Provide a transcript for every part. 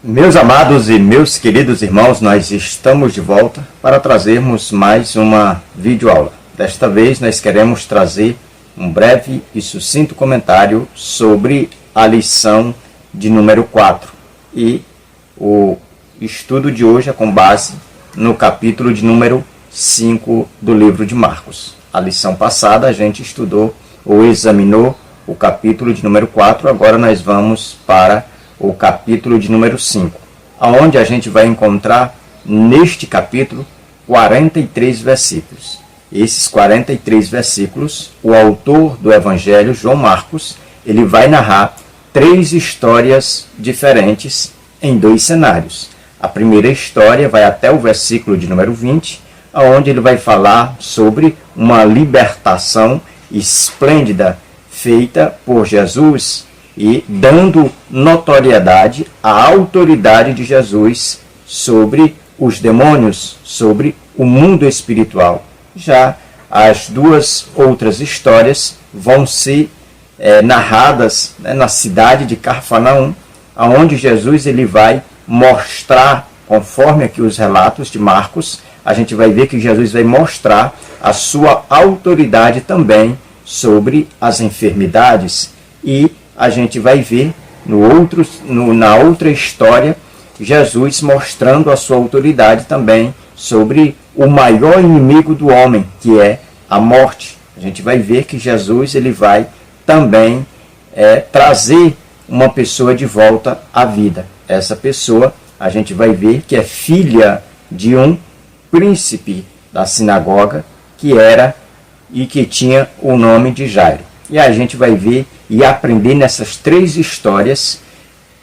Meus amados e meus queridos irmãos, nós estamos de volta para trazermos mais uma videoaula. Desta vez nós queremos trazer um breve e sucinto comentário sobre a lição de número 4. E o estudo de hoje é com base no capítulo de número 5 do livro de Marcos. A lição passada a gente estudou ou examinou o capítulo de número 4, agora nós vamos para o capítulo de número 5, onde a gente vai encontrar neste capítulo 43 versículos. Esses 43 versículos, o autor do Evangelho, João Marcos, ele vai narrar 3 histórias diferentes em 2 cenários. A primeira história vai até o versículo de número 20, onde ele vai falar sobre uma libertação esplêndida feita por Jesus e dando notoriedade à autoridade de Jesus sobre os demônios, sobre o mundo espiritual. Já as 2 outras histórias vão ser narradas na cidade de Cafarnaum, onde Jesus ele vai mostrar, conforme aqui os relatos de Marcos, a gente vai ver que Jesus vai mostrar a sua autoridade também sobre as enfermidades. E a gente vai ver na outra história, Jesus mostrando a sua autoridade também sobre o maior inimigo do homem, que é a morte. A gente vai ver que Jesus ele vai também trazer uma pessoa de volta à vida. Essa pessoa a gente vai ver que é filha de um príncipe da sinagoga que era e que tinha o nome de Jairo. E a gente vai ver e aprender nessas 3 histórias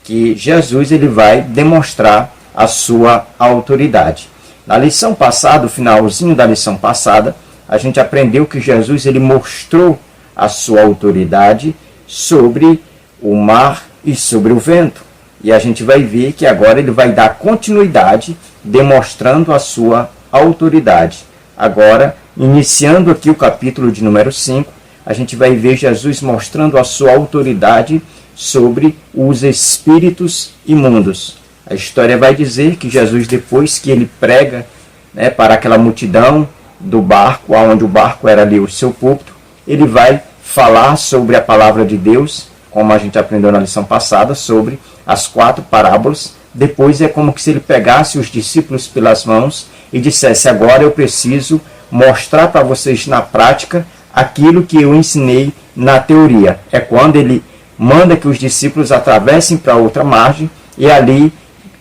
que Jesus ele vai demonstrar a sua autoridade. Na lição passada, o finalzinho da lição passada, a gente aprendeu que Jesus ele mostrou a sua autoridade sobre o mar e sobre o vento. E a gente vai ver que agora ele vai dar continuidade demonstrando a sua autoridade. Agora, iniciando aqui o capítulo de número 5, a gente vai ver Jesus mostrando a sua autoridade sobre os espíritos imundos. A história vai dizer que Jesus, depois que ele prega para aquela multidão do barco, onde o barco era ali o seu púlpito, ele vai falar sobre a palavra de Deus, como a gente aprendeu na lição passada, sobre as 4 parábolas. Depois é como se ele pegasse os discípulos pelas mãos e dissesse: agora eu preciso mostrar para vocês na prática aquilo que eu ensinei na teoria. É quando ele manda que os discípulos atravessem para outra margem, e ali,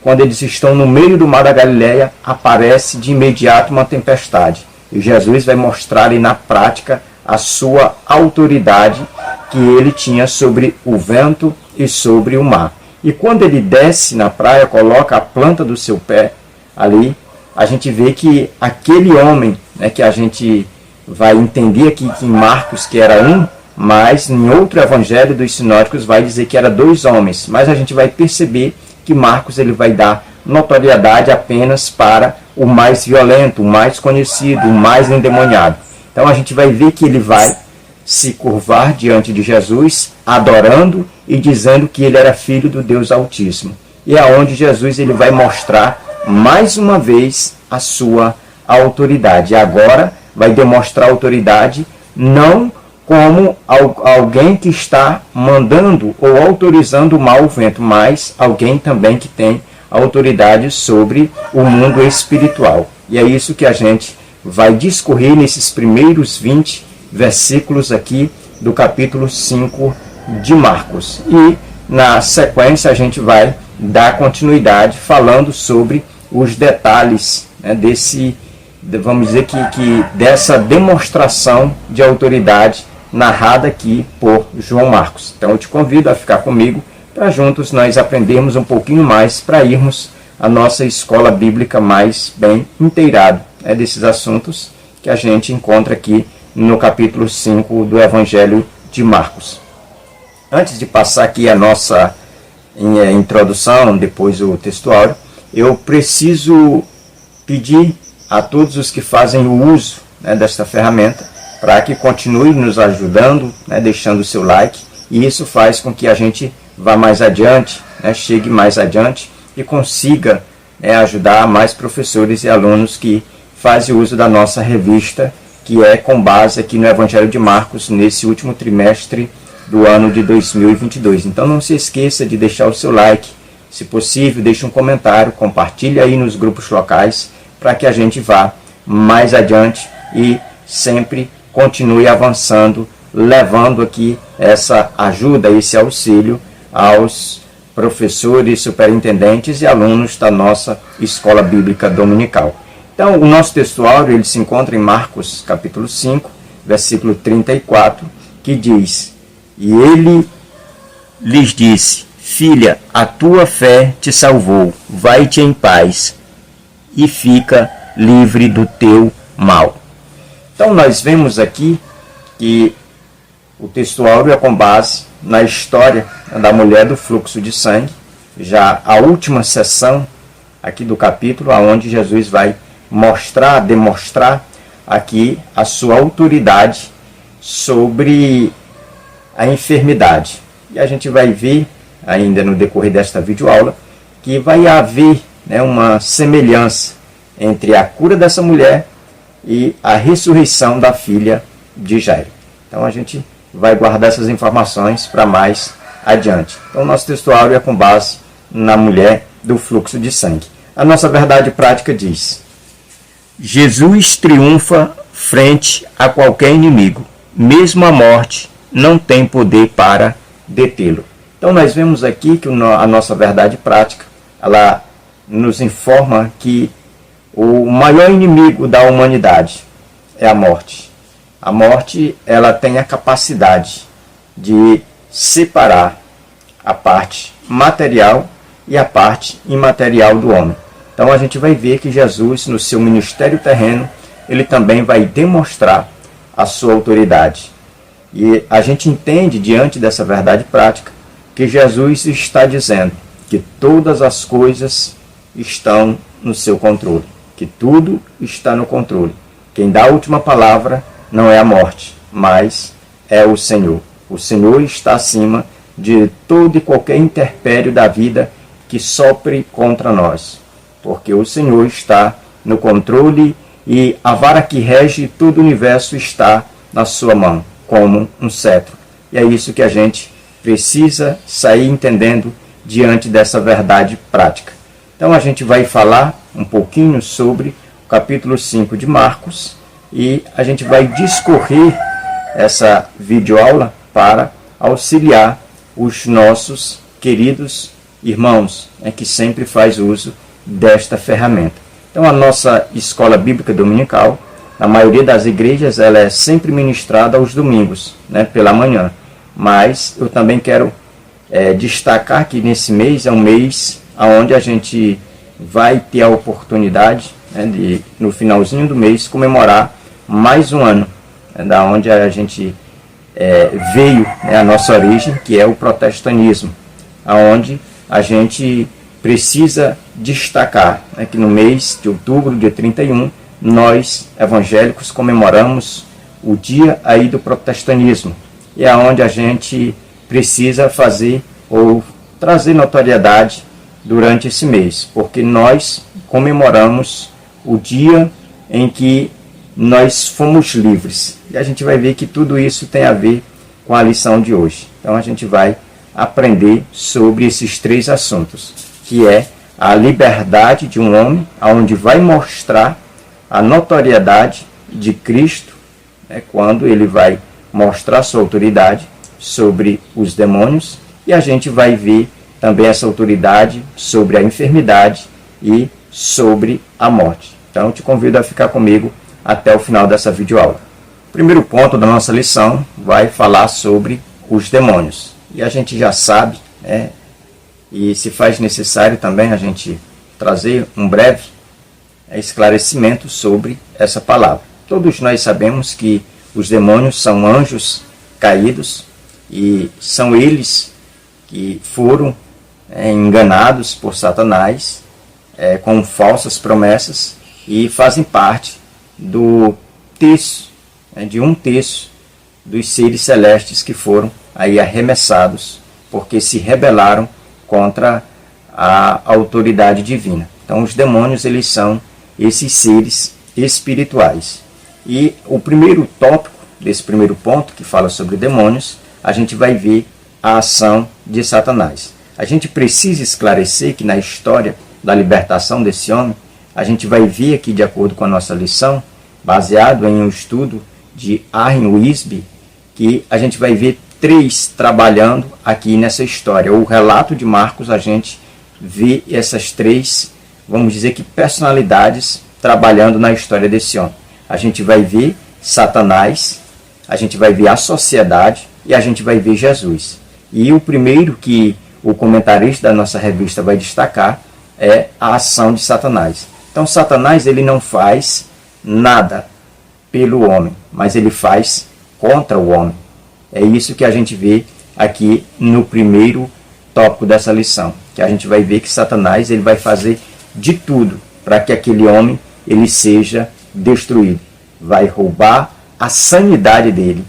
quando eles estão no meio do mar da Galileia, aparece de imediato uma tempestade. E Jesus vai mostrar ali na prática a sua autoridade que ele tinha sobre o vento e sobre o mar. E quando ele desce na praia, coloca a planta do seu pé ali, a gente vê que aquele homem, que a gente vai entender aqui que em Marcos que era um, mas em outro evangelho dos sinóticos vai dizer que era 2 homens. Mas a gente vai perceber que Marcos ele vai dar notoriedade apenas para o mais violento, o mais conhecido, o mais endemoniado. Então a gente vai ver que ele vai se curvar diante de Jesus, adorando e dizendo que ele era filho do Deus Altíssimo. E é onde Jesus ele vai mostrar mais uma vez a sua autoridade. E agora vai demonstrar autoridade não como alguém que está mandando ou autorizando o mau vento, mas alguém também que tem autoridade sobre o mundo espiritual. E é isso que a gente vai discorrer nesses primeiros 20 versículos aqui do capítulo 5 de Marcos. E na sequência a gente vai dar continuidade falando sobre os detalhes desse, vamos dizer que dessa demonstração de autoridade narrada aqui por João Marcos. Então eu te convido a ficar comigo para juntos nós aprendermos um pouquinho mais, para irmos à nossa escola bíblica mais bem inteirado desses assuntos que a gente encontra aqui no capítulo 5 do Evangelho de Marcos. Antes de passar aqui a nossa introdução, depois o textuário, eu preciso pedir a todos os que fazem o uso desta ferramenta para que continue nos ajudando, deixando o seu like, e isso faz com que a gente vá mais adiante, chegue mais adiante e consiga ajudar mais professores e alunos que fazem uso da nossa revista, que é com base aqui no Evangelho de Marcos, nesse último trimestre do ano de 2022. Então não se esqueça de deixar o seu like, se possível, deixe um comentário, compartilhe aí nos grupos locais, para que a gente vá mais adiante e sempre continue avançando, levando aqui essa ajuda, esse auxílio aos professores, superintendentes e alunos da nossa Escola Bíblica Dominical. Então, o nosso textuário ele se encontra em Marcos, capítulo 5, versículo 34, que diz: E ele lhes disse: Filha, a tua fé te salvou, vai-te em paz e fica livre do teu mal. Então, nós vemos aqui que o textuário é com base na história da mulher do fluxo de sangue, já a última sessão aqui do capítulo, onde Jesus vai demonstrar aqui a sua autoridade sobre a enfermidade. E a gente vai ver, ainda no decorrer desta videoaula, que vai haver uma semelhança entre a cura dessa mulher e a ressurreição da filha de Jairo. Então a gente vai guardar essas informações para mais adiante. Então nosso textuário é com base na mulher do fluxo de sangue. A nossa verdade prática diz: Jesus triunfa frente a qualquer inimigo, mesmo a morte não tem poder para detê-lo. Então nós vemos aqui que a nossa verdade prática, ela nos informa que o maior inimigo da humanidade é a morte. A morte, ela tem a capacidade de separar a parte material e a parte imaterial do homem. Então a gente vai ver que Jesus, no seu ministério terreno, ele também vai demonstrar a sua autoridade. E a gente entende, diante dessa verdade prática, que Jesus está dizendo que todas as coisas estão no seu controle, que tudo está no controle. Quem dá a última palavra não é a morte, mas é o Senhor. O Senhor está acima de todo e qualquer intempério da vida que sopre contra nós, porque o Senhor está no controle e a vara que rege todo o universo está na sua mão, como um cetro. E é isso que a gente precisa sair entendendo diante dessa verdade prática. Então a gente vai falar um pouquinho sobre o capítulo 5 de Marcos e a gente vai discorrer essa videoaula para auxiliar os nossos queridos irmãos, que sempre faz uso desta ferramenta. Então a nossa Escola Bíblica Dominical, na maioria das igrejas, ela é sempre ministrada aos domingos, pela manhã. Mas eu também quero destacar que nesse mês é um mês onde a gente vai ter a oportunidade de, no finalzinho do mês, comemorar mais um ano, da onde a gente veio, a nossa origem, que é o protestantismo, onde a gente precisa destacar que no mês de outubro, dia 31, nós, evangélicos, comemoramos o dia aí do protestantismo. E é onde a gente precisa fazer ou trazer notoriedade durante esse mês, porque nós comemoramos o dia em que nós fomos livres. E a gente vai ver que tudo isso tem a ver com a lição de hoje. Então a gente vai aprender sobre esses três assuntos, que é a liberdade de um homem, onde vai mostrar a notoriedade de Cristo, quando ele vai mostrar sua autoridade sobre os demônios, e a gente vai ver também essa autoridade sobre a enfermidade e sobre a morte. Então eu te convido a ficar comigo até o final dessa videoaula. O primeiro ponto da nossa lição vai falar sobre os demônios. E a gente já sabe, e se faz necessário também a gente trazer um breve esclarecimento sobre essa palavra. Todos nós sabemos que os demônios são anjos caídos e são eles que foram enganados por Satanás com falsas promessas e fazem parte do terço, de um terço dos seres celestes que foram aí arremessados porque se rebelaram contra a autoridade divina. Então os demônios, eles são esses seres espirituais. E o primeiro tópico desse primeiro ponto, que fala sobre demônios, a gente vai ver a ação de Satanás. A gente precisa esclarecer que na história da libertação desse homem, a gente vai ver aqui, de acordo com a nossa lição, baseado em um estudo de Warren Wiersbe, que a gente vai ver três trabalhando aqui nessa história. O relato de Marcos, a gente vê essas três, vamos dizer que personalidades trabalhando na história desse homem. A gente vai ver Satanás, a gente vai ver a sociedade e a gente vai ver Jesus. E o primeiro que o comentarista da nossa revista vai destacar é a ação de Satanás. Então Satanás, ele não faz nada pelo homem, mas ele faz contra o homem. É isso que a gente vê aqui no primeiro tópico dessa lição, que a gente vai ver que Satanás, ele vai fazer de tudo para que aquele homem ele seja destruído. Vai roubar a sanidade dele,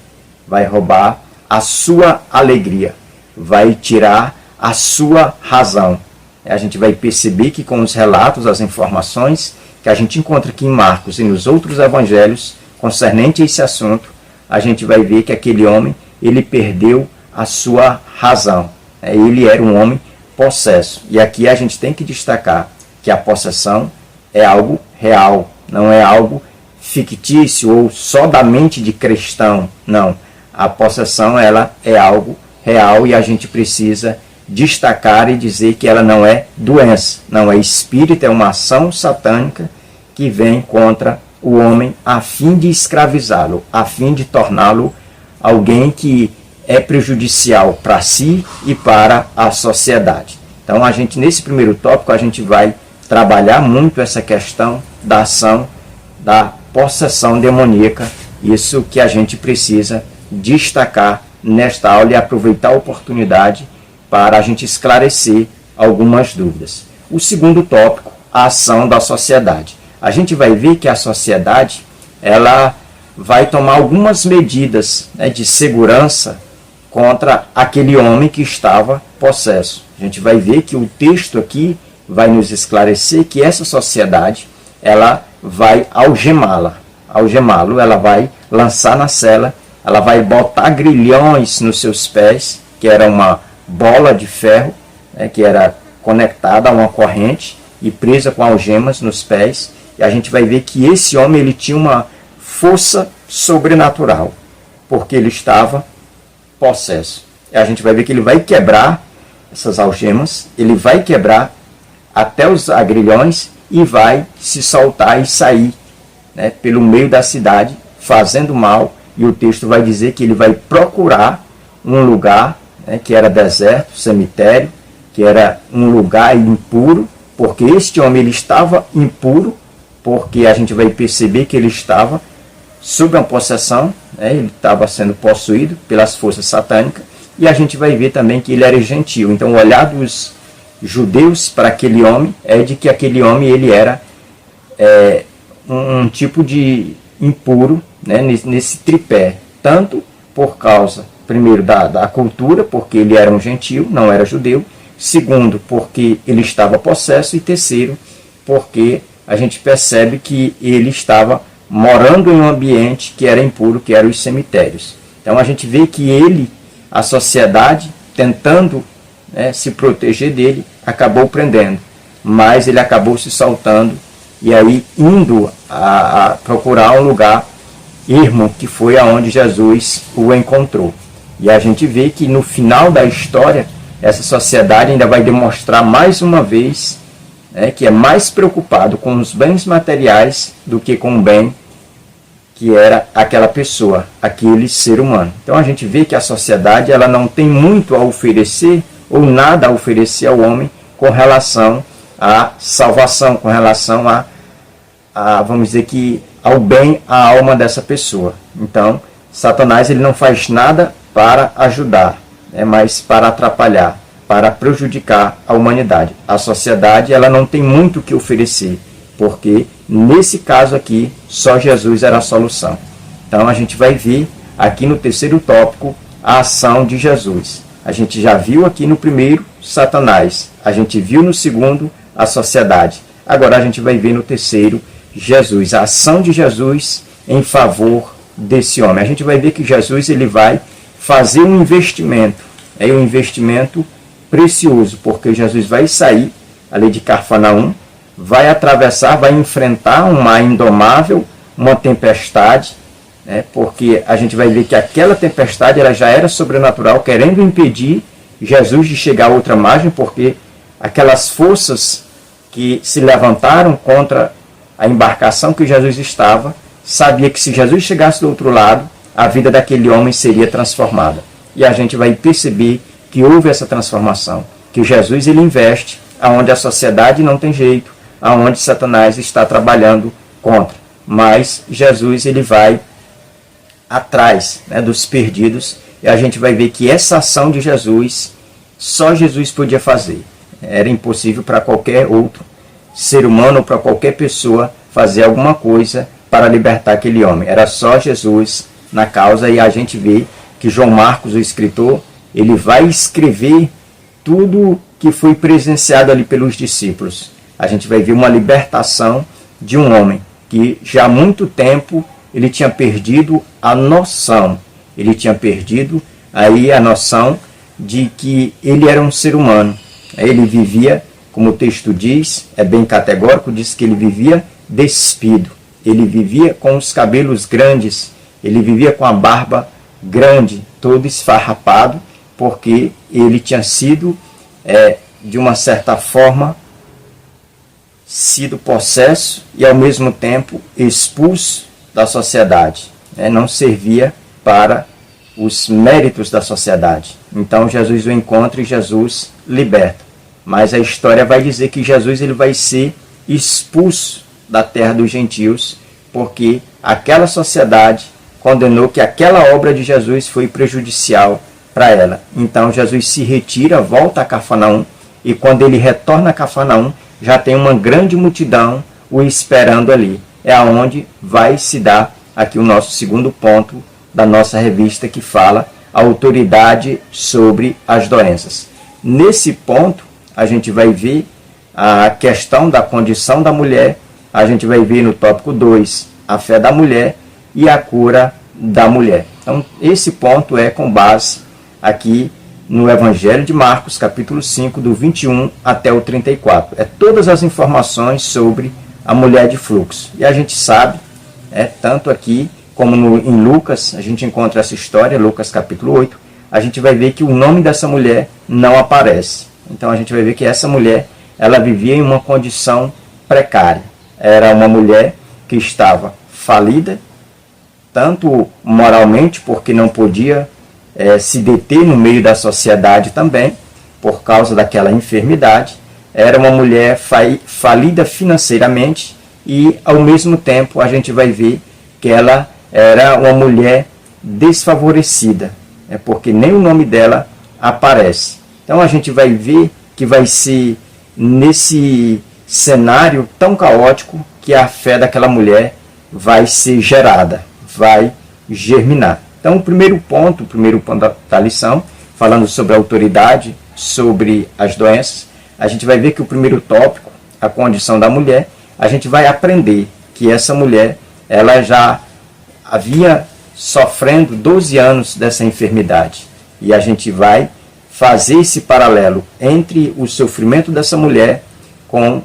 vai roubar a sua alegria, vai tirar a sua razão. A gente vai perceber que com os relatos, as informações que a gente encontra aqui em Marcos e nos outros evangelhos concernente a esse assunto, a gente vai ver que aquele homem, ele perdeu a sua razão. Ele era um homem possesso. E aqui a gente tem que destacar que a possessão é algo real, não é algo fictício ou só da mente de cristão. Não, a possessão, ela é algo real e a gente precisa destacar e dizer que ela não é doença, não é espírito, é uma ação satânica que vem contra o homem a fim de escravizá-lo, a fim de torná-lo alguém que é prejudicial para si e para a sociedade. Então a gente, nesse primeiro tópico, a gente vai trabalhar muito essa questão da ação da possessão demoníaca, isso que a gente precisa destacar nesta aula e aproveitar a oportunidade para a gente esclarecer algumas dúvidas. O segundo tópico, a ação da sociedade. A gente vai ver que a sociedade, ela vai tomar algumas medidas, de segurança contra aquele homem que estava possesso. A gente vai ver que o texto aqui vai nos esclarecer que essa sociedade, ela vai algemá-lo, ela vai lançar na cela, ela vai botar grilhões nos seus pés, que era uma bola de ferro, que era conectada a uma corrente e presa com algemas nos pés. E a gente vai ver que esse homem, ele tinha uma força sobrenatural, porque ele estava possesso. E a gente vai ver que ele vai quebrar essas algemas, ele vai quebrar até os agrilhões e vai se soltar e sair, pelo meio da cidade, fazendo mal. E o texto vai dizer que ele vai procurar um lugar, que era deserto, cemitério, que era um lugar impuro, porque este homem, ele estava impuro, porque a gente vai perceber que ele estava sob uma possessão, ele estava sendo possuído pelas forças satânicas, e a gente vai ver também que ele era gentil. Então o olhar dos judeus para aquele homem é de que aquele homem, ele era um tipo de impuro, nesse tripé, tanto por causa, primeiro, da cultura, porque ele era um gentil, não era judeu; segundo, porque ele estava possesso; e terceiro, porque a gente percebe que ele estava morando em um ambiente que era impuro, que eram os cemitérios. Então a gente vê que ele, a sociedade, tentando se proteger dele, acabou prendendo, mas ele acabou se soltando e aí indo a procurar um lugar ermo, que foi aonde Jesus o encontrou. E a gente vê que no final da história, essa sociedade ainda vai demonstrar mais uma vez que é mais preocupado com os bens materiais do que com o bem que era aquela pessoa, aquele ser humano. Então a gente vê que a sociedade, ela não tem muito a oferecer ou nada a oferecer ao homem com relação à salvação, com relação vamos dizer que ao bem, à alma dessa pessoa. Então Satanás, ele não faz nada para ajudar, mas para atrapalhar, para prejudicar a humanidade. A sociedade, ela não tem muito o que oferecer, porque nesse caso aqui, só Jesus era a solução. Então a gente vai ver aqui no terceiro tópico a ação de Jesus. A gente já viu aqui no primeiro Satanás. A gente viu no segundo a sociedade. Agora a gente vai ver no terceiro Jesus, a ação de Jesus em favor desse homem. A gente vai ver que Jesus ele vai fazer um investimento, um investimento precioso, porque Jesus vai sair ali de Cafarnaum, vai atravessar, vai enfrentar um mar indomável, uma tempestade, porque a gente vai ver que aquela tempestade ela já era sobrenatural, querendo impedir Jesus de chegar a outra margem, porque aquelas forças que se levantaram contra a embarcação que Jesus estava, sabia que se Jesus chegasse do outro lado, a vida daquele homem seria transformada. E a gente vai perceber que houve essa transformação, que Jesus ele investe aonde a sociedade não tem jeito, aonde Satanás está trabalhando contra. Mas Jesus ele vai atrás dos perdidos, e a gente vai ver que essa ação de Jesus, só Jesus podia fazer. Era impossível para qualquer outro ser humano ou para qualquer pessoa fazer alguma coisa para libertar aquele homem. Era só Jesus na causa, e a gente vê que João Marcos, o escritor, ele vai escrever tudo que foi presenciado ali pelos discípulos. A gente vai ver uma libertação de um homem que já há muito tempo ele tinha perdido a noção. Ele tinha perdido aí a noção de que ele era um ser humano. Ele vivia, como o texto diz, é bem categórico, diz que ele vivia despido. Ele vivia com os cabelos grandes, ele vivia com a barba grande, todo esfarrapado, porque ele tinha sido, de uma certa forma, sido possesso e ao mesmo tempo expulso da sociedade. Não servia para os méritos da sociedade. Então Jesus o encontra e Jesus liberta. Mas a história vai dizer que Jesus ele vai ser expulso da terra dos gentios, porque aquela sociedade condenou que aquela obra de Jesus foi prejudicial para ela. Então Jesus se retira, volta a Cafarnaum, e quando ele retorna a Cafarnaum, já tem uma grande multidão o esperando ali. É aonde vai se dar aqui o nosso segundo ponto da nossa revista, que fala a autoridade sobre as doenças. Nesse ponto, a gente vai ver a questão da condição da mulher, a gente vai ver no tópico 2 a fé da mulher e a cura da mulher. Então, esse ponto é com base aqui no Evangelho de Marcos, capítulo 5, do 21 até o 34. É todas as informações sobre a mulher de fluxo. E a gente sabe, tanto aqui como em Lucas, a gente encontra essa história, Lucas capítulo 8, a gente vai ver que o nome dessa mulher não aparece. Então a gente vai ver que essa mulher, ela vivia em uma condição precária. Era uma mulher que estava falida, tanto moralmente, porque não podia se deter no meio da sociedade também, por causa daquela enfermidade. Era uma mulher falida financeiramente e, ao mesmo tempo, a gente vai ver que ela era uma mulher desfavorecida, porque nem o nome dela aparece. Então a gente vai ver que vai ser nesse cenário tão caótico que a fé daquela mulher vai ser gerada, vai germinar. Então o primeiro ponto da lição, falando sobre a autoridade, sobre as doenças, a gente vai ver que o primeiro tópico, a condição da mulher, a gente vai aprender que essa mulher, ela já havia sofrendo 12 anos dessa enfermidade. E a gente vai fazer esse paralelo entre o sofrimento dessa mulher com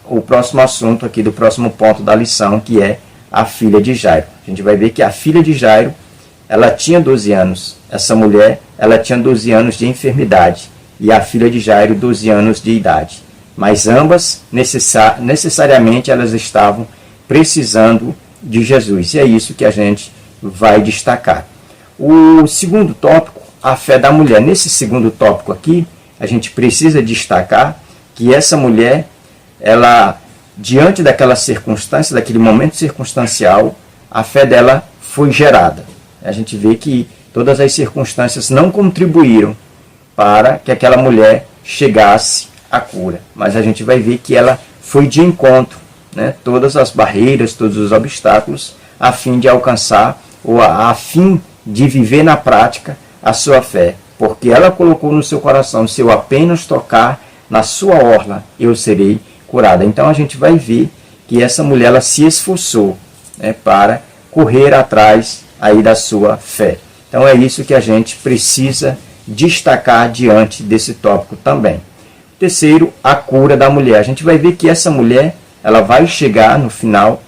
o próximo assunto aqui do próximo ponto da lição, que é a filha de Jairo. A gente vai ver que a filha de Jairo, ela tinha 12 anos. Essa mulher, ela tinha 12 anos de enfermidade. E a filha de Jairo, 12 anos de idade. Mas ambas, necessariamente, elas estavam precisando de Jesus. E é isso que a gente vai destacar. O segundo tópico, a fé da mulher. Nesse segundo tópico aqui, a gente precisa destacar que essa mulher, ela, diante daquela circunstância, daquele momento circunstancial, a fé dela foi gerada. A gente vê que todas as circunstâncias não contribuíram para que aquela mulher chegasse à cura. Mas a gente vai ver que ela foi de encontro, todas as barreiras, todos os obstáculos, a fim de alcançar, ou a fim de viver na prática a sua fé. porque ela colocou no seu coração: se eu apenas tocar na sua orla, eu serei curada. Então a gente vai ver que essa mulher, ela se esforçou, né, para correr atrás aí da sua fé. Então é isso que a gente precisa destacar diante desse tópico também. Terceiro, a cura da mulher. A gente vai ver que essa mulher, ela vai chegar no final,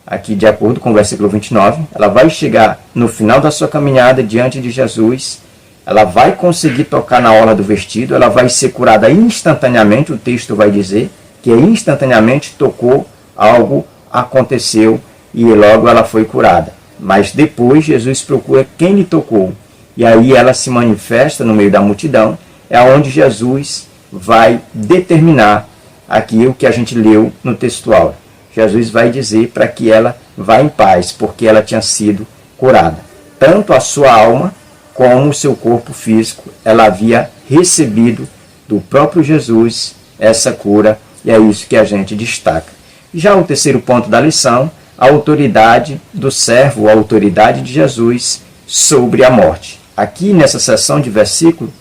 aqui de acordo com o versículo 29, ela vai chegar no final da sua caminhada diante de Jesus, ela vai conseguir tocar na orla do vestido, ela vai ser curada instantaneamente. O texto vai dizer que instantaneamente tocou, algo aconteceu e logo ela foi curada. Mas depois Jesus procura quem lhe tocou, e aí ela se manifesta no meio da multidão. É onde Jesus vai determinar aqui o que a gente leu no textual. Jesus vai dizer para que ela vá em paz, porque ela tinha sido curada. Tanto a sua alma como o seu corpo físico, ela havia recebido do próprio Jesus essa cura, e é isso que a gente destaca. Já o terceiro ponto da lição, a autoridade do servo, a autoridade de Jesus sobre a morte. Aqui nessa seção de versículo,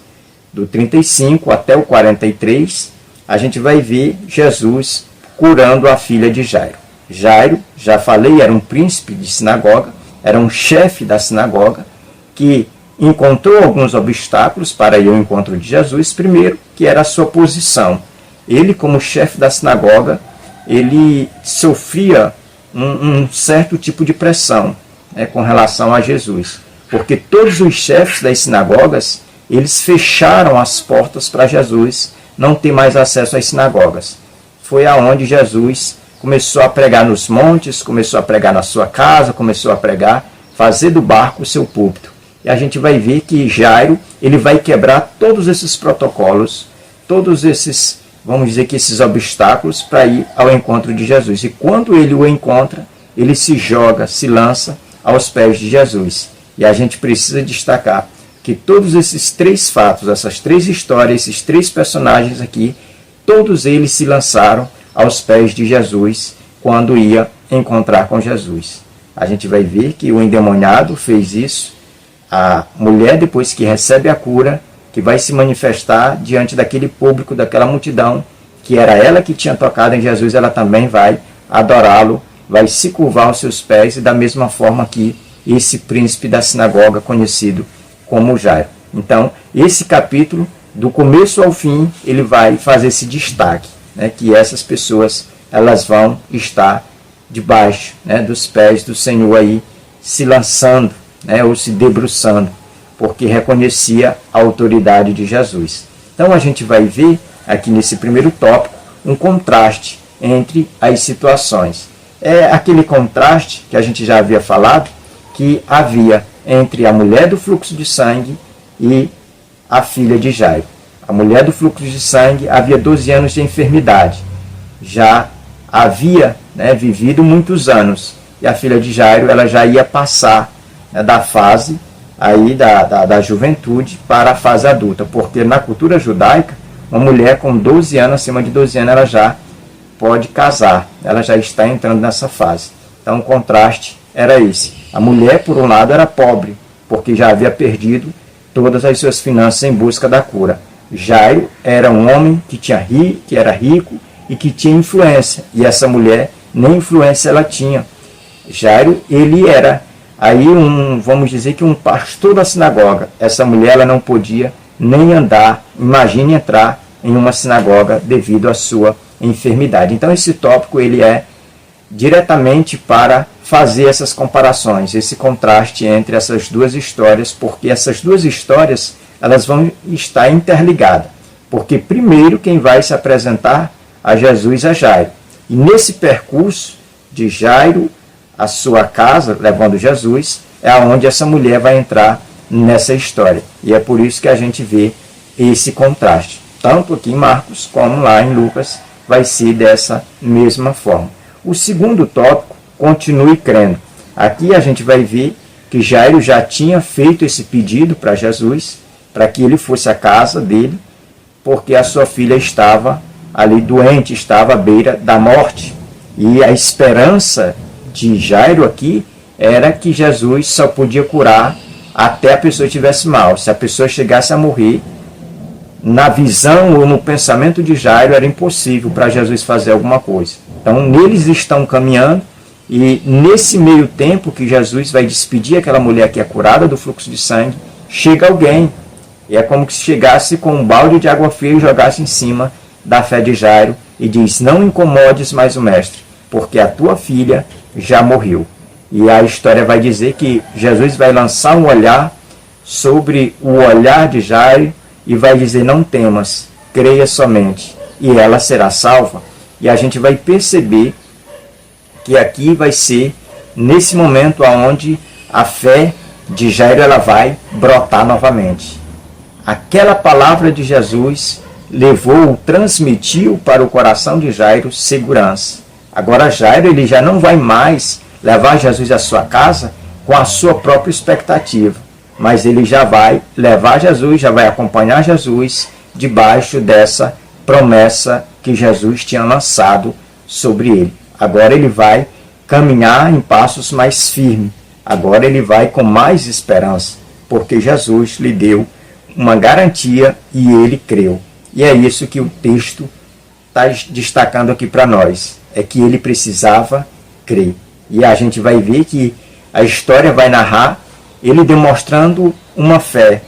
do 35 até o 43, a gente vai ver Jesus curando a filha de Jairo. Jairo, já falei, era um príncipe de sinagoga, era um chefe da sinagoga, que encontrou alguns obstáculos para ir ao encontro de Jesus. Primeiro, que era a sua posição. Ele, como chefe da sinagoga, ele sofria um certo tipo de pressão, né, com relação a Jesus. Porque todos os chefes das sinagogas, eles fecharam as portas para Jesus não ter mais acesso às sinagogas. Foi aonde Jesus começou a pregar nos montes, começou a pregar na sua casa, começou a pregar, fazer do barco o seu púlpito. E a gente vai ver que Jairo, ele vai quebrar todos esses protocolos, todos esses, vamos dizer que esses obstáculos, para ir ao encontro de Jesus. E quando ele o encontra, ele se joga, se lança aos pés de Jesus. E a gente precisa destacar que todos esses três fatos, essas três histórias, esses três personagens aqui, todos eles se lançaram aos pés de Jesus quando ia encontrar com Jesus. A gente vai ver que o endemoniado fez isso. A mulher, depois que recebe a cura, que vai se manifestar diante daquele público, daquela multidão, que era ela que tinha tocado em Jesus, ela também vai adorá-lo, vai se curvar aos seus pés, e da mesma forma que esse príncipe da sinagoga, conhecido como Jairo. Então, esse capítulo, do começo ao fim, ele vai fazer esse destaque, né, que essas pessoas, elas vão estar debaixo, né, dos pés do Senhor aí, se lançando, né, ou se debruçando, porque reconhecia a autoridade de Jesus. Então a gente vai ver aqui nesse primeiro tópico um contraste entre as situações. É aquele contraste que a gente já havia falado, que havia entre a mulher do fluxo de sangue e a filha de Jairo. A mulher do fluxo de sangue havia 12 anos de enfermidade, já havia, né, vivido muitos anos, e a filha de Jairo, ela já ia passar, né, da fase aí da juventude para a fase adulta, porque na cultura judaica, uma mulher com 12 anos, acima de 12 anos, ela já pode casar, ela já está entrando nessa fase. Então o contraste era esse. A mulher, por um lado, era pobre, porque já havia perdido todas as suas finanças em busca da cura. Jairo era um homem que era rico e que tinha influência, e essa mulher nem influência ela tinha. Jairo, ele era aí vamos dizer que um pastor da sinagoga. Essa mulher, ela não podia nem andar, imagine entrar em uma sinagoga devido à sua enfermidade. Então esse tópico, ele é diretamente para fazer essas comparações, esse contraste entre essas duas histórias, porque essas duas histórias, elas vão estar interligadas. Porque primeiro quem vai se apresentar a Jesus é Jairo. E nesse percurso de Jairo, a sua casa, levando Jesus, é onde essa mulher vai entrar nessa história. E é por isso que a gente vê esse contraste. Tanto aqui em Marcos, como lá em Lucas, vai ser dessa mesma forma. O segundo tópico, continue crendo. Aqui a gente vai ver que Jairo já tinha feito esse pedido para Jesus, para que ele fosse à casa dele, porque a sua filha estava ali doente, estava à beira da morte. E a esperança de Jairo aqui era que Jesus só podia curar até a pessoa estivesse mal. Se a pessoa chegasse a morrer, na visão ou no pensamento de Jairo, era impossível para Jesus fazer alguma coisa. Então, neles estão caminhando, e nesse meio tempo que Jesus vai despedir aquela mulher que é curada do fluxo de sangue, chega alguém, e é como se chegasse com um balde de água fria e jogasse em cima da fé de Jairo, e diz: não incomodes mais o mestre, porque a tua filha já morreu. E a história vai dizer que Jesus vai lançar um olhar sobre o olhar de Jairo, e vai dizer: não temas, creia somente, e ela será salva. E a gente vai perceber que aqui vai ser nesse momento aonde a fé de Jairo ela vai brotar novamente. Aquela palavra de Jesus levou, transmitiu para o coração de Jairo segurança. Agora Jairo ele já não vai mais levar Jesus à sua casa com a sua própria expectativa, mas ele já vai levar Jesus, já vai acompanhar Jesus debaixo dessa promessa que Jesus tinha lançado sobre ele. Agora ele vai caminhar em passos mais firmes. Agora ele vai com mais esperança, porque Jesus lhe deu uma garantia e ele creu. E é isso que o texto está destacando aqui para nós. É que ele precisava crer. E a gente vai ver que a história vai narrar ele demonstrando uma fé.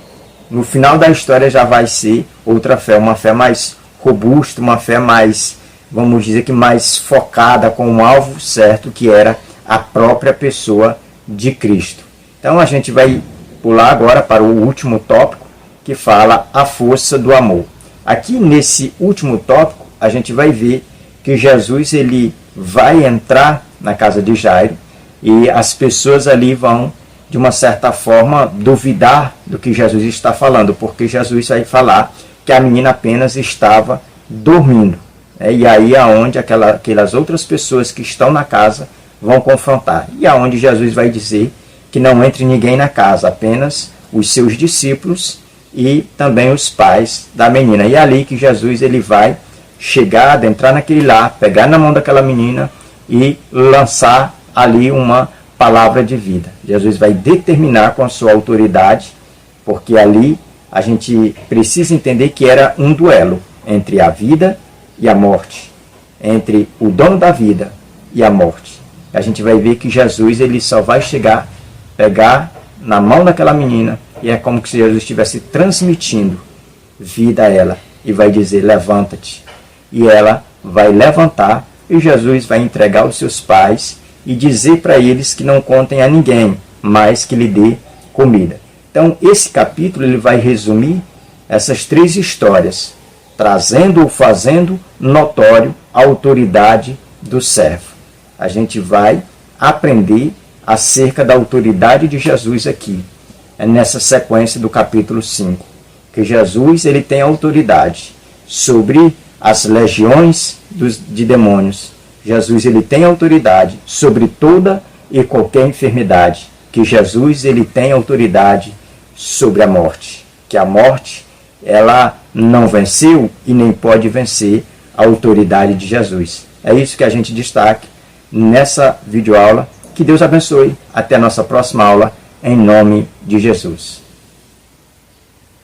No final da história já vai ser outra fé, uma fé mais robusta, uma fé mais, vamos dizer que mais focada, com um alvo certo, que era a própria pessoa de Cristo. Então a gente vai pular agora para o último tópico, que fala a força do amor. Aqui nesse último tópico, a gente vai ver que Jesus ele vai entrar na casa de Jairo, e as pessoas ali vão, de uma certa forma, duvidar do que Jesus está falando, porque Jesus vai falar que a menina apenas estava dormindo. E aí é onde aquelas outras pessoas que estão na casa vão confrontar. E é onde Jesus vai dizer que não entre ninguém na casa, apenas os seus discípulos e também os pais da menina. E é ali que Jesus ele vai chegar, adentrar naquele lar, pegar na mão daquela menina e lançar ali uma palavra de vida. Jesus vai determinar com a sua autoridade, porque ali a gente precisa entender que era um duelo entre a vida e a morte, entre o dono da vida e a morte. A gente vai ver que Jesus ele só vai chegar, pegar na mão daquela menina, e é como se Jesus estivesse transmitindo vida a ela, e vai dizer: levanta-te. E ela vai levantar, e Jesus vai entregar aos seus pais e dizer para eles que não contem a ninguém, mas que lhe dê comida. Então esse capítulo ele vai resumir essas três histórias, trazendo ou fazendo notório a autoridade do servo. A gente vai aprender acerca da autoridade de Jesus aqui, nessa sequência do capítulo 5, que Jesus ele tem autoridade sobre as legiões de demônios. Jesus ele tem autoridade sobre toda e qualquer enfermidade, que Jesus ele tem autoridade sobre a morte, que a morte ela não venceu e nem pode vencer a autoridade de Jesus. É isso que a gente destaca nessa videoaula. Que Deus abençoe. Até a nossa próxima aula, em nome de Jesus.